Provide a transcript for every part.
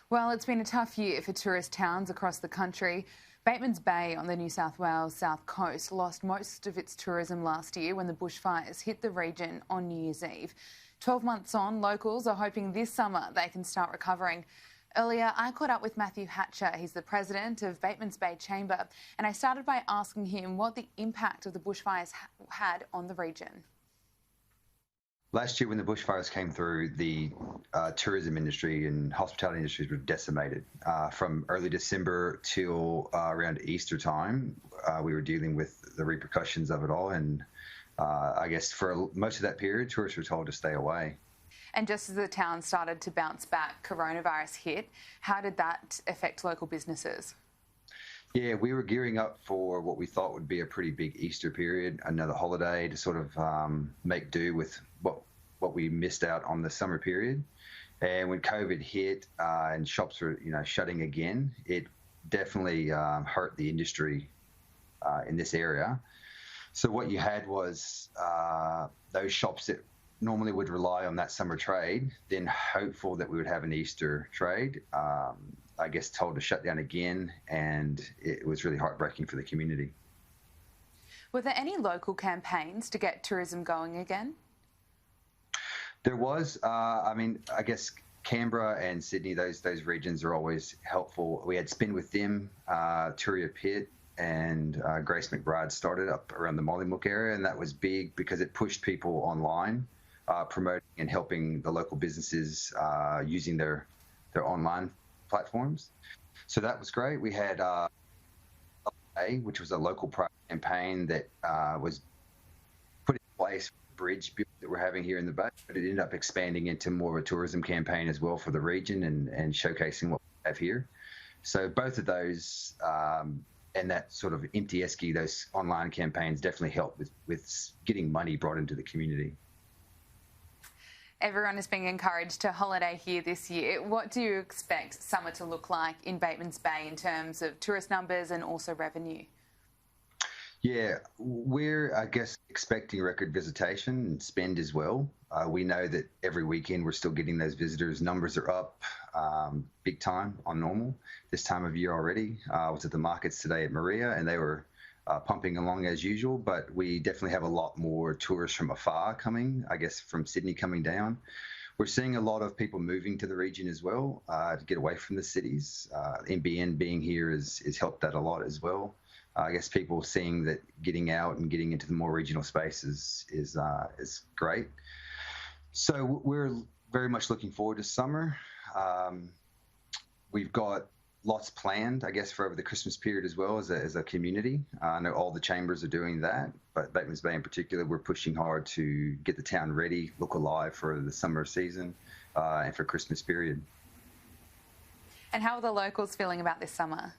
Well, it's been a tough year for tourist towns across the country. Batemans Bay on the New South Wales south coast lost most of its tourism last year when the bushfires hit the region on New Year's Eve. 12 months on, locals are hoping this summer they can start recovering. Earlier, I caught up with Mathew. He's the president of Batemans Bay Chamber, and I started by asking him what the impact of the bushfires had on the region. Last year when the bushfires came through, the tourism industry and hospitality industries were decimated. From early December till around Easter time, we were dealing with the repercussions of it all. And I guess for most of that period, tourists were told to stay away. And just as the town started to bounce back, coronavirus hit. How did that affect local businesses? Yeah, we were gearing up for what we thought would be a pretty big Easter period, another holiday to sort of make do with what we missed out on the summer period. And when COVID hit and shops were, shutting again, it definitely hurt the industry in this area. So what you had was those shops that normally would rely on that summer trade, then hopeful that we would have an Easter trade, I guess told to shut down again, and it was really heartbreaking for the community. Were there any local campaigns to get tourism going again? There was. I guess Canberra and Sydney, those regions are always helpful. We had Spin With Them, Turia Pitt, and Grace McBride started up around the Mollymook area, and that was big because it pushed people online, promoting and helping the local businesses using their online platforms. So that was great. We had which was a local private campaign that was put in place for the bridge build that we're having here in the Bay, but it ended up expanding into more of a tourism campaign as well for the region and showcasing what we have here. So both of those and that sort of empty esky, those online campaigns definitely helped with getting money brought into the community. Everyone is being encouraged to holiday here this year. What do you expect summer to look like in Batemans Bay in terms of tourist numbers and also revenue? Yeah, we're, I guess, expecting record visitation and spend as well. We know that every weekend we're still getting those visitors. Numbers are up big time on normal this time of year already. I was at the markets today at Maria and they were pumping along as usual, but we definitely have a lot more tourists from afar coming, I guess from Sydney coming down. We're seeing a lot of people moving to the region as well to get away from the cities. NBN being here has helped that a lot as well. I guess people seeing that getting out and getting into the more regional spaces is great. So we're very much looking forward to summer. We've got lots planned, I guess, for over the Christmas period as well as a community. I know all the chambers are doing that, but Batemans Bay in particular, we're pushing hard to get the town ready, look alive for the summer season and for Christmas period. And how are the locals feeling about this summer?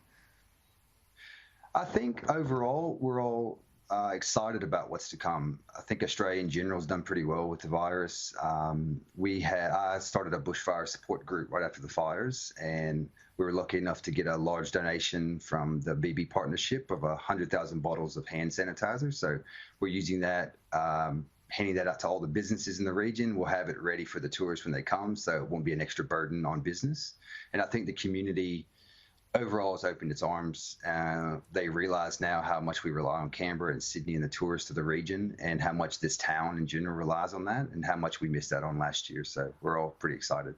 I think overall we're all excited about what's to come. I think Australia in general has done pretty well with the virus. I started a bushfire support group right after the fires, and we were lucky enough to get a large donation from the BB partnership of 100,000 bottles of hand sanitizer. So we're using that, handing that out to all the businesses in the region. We'll have it ready for the tourists when they come, so it won't be an extra burden on business. And I think the community overall has opened its arms. They realize now how much we rely on Canberra and Sydney and the tourists of the region, and how much this town in general relies on that, and how much we missed out on last year. So we're all pretty excited.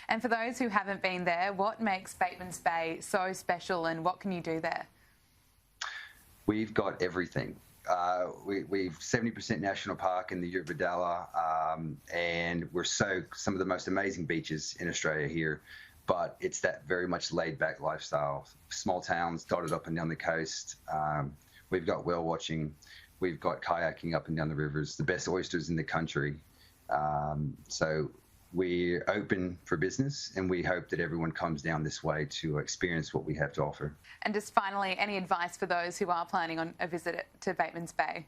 And for those who haven't been there, what makes Batemans Bay so special and what can you do there? We've got everything. We've 70% national park in the Urbadella, and we're some of the most amazing beaches in Australia here. But it's that very much laid-back lifestyle. Small towns dotted up and down the coast. We've got whale watching. We've got kayaking up and down the rivers. The best oysters in the country. So we're open for business, and we hope that everyone comes down this way to experience what we have to offer. And just finally, any advice for those who are planning on a visit to Batemans Bay?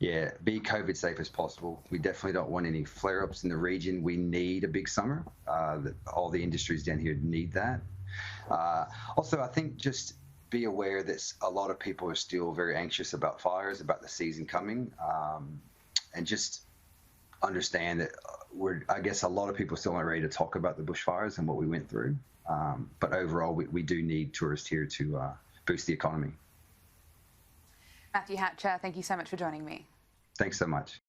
Yeah, be COVID safe as possible. We definitely don't want any flare-ups in the region. We need a big summer. All the industries down here need that. Also, I think just be aware that a lot of people are still very anxious about fires, about the season coming, and just understand that I guess a lot of people still aren't ready to talk about the bushfires and what we went through. But overall, we do need tourists here to boost the economy. Mathew, Thatcher, thank you so much for joining me. Thanks so much.